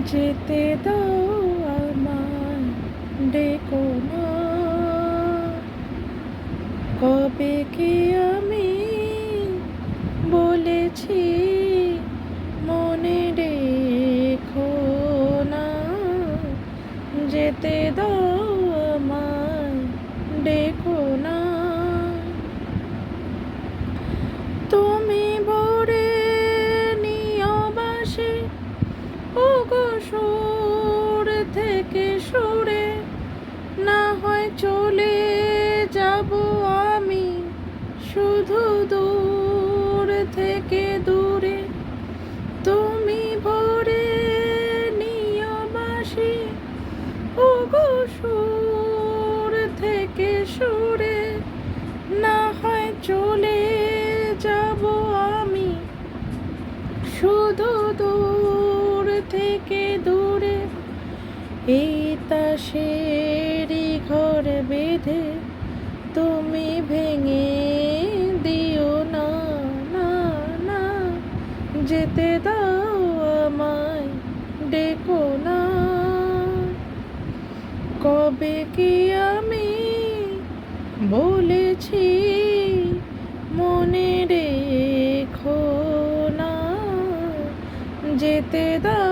যেতে দাও আমায়, ডেকো না। কবে কি আমি বলেছি মনে রেখো না। যেতে দাও আমায়, ডেকো না। তুমি ভরে নিও বাসি ওগো সুর থেকে সুরে, না হয় চলে যাব আমি শুধু দূর থেকে দূরে। তুমি ভরে নিও বাসি ওগো সুর থেকে সুরে, না হয় চলে যাব আমি শুধু দূর থেকে দূরে। এই তাসেরই ঘর বেঁধে তুমি ভেঙে দিও না, না, না। যেতে দাও আমায়, ডেকো না। কবে কি আমি বলেছি মনে রেখো না। যেতে দাও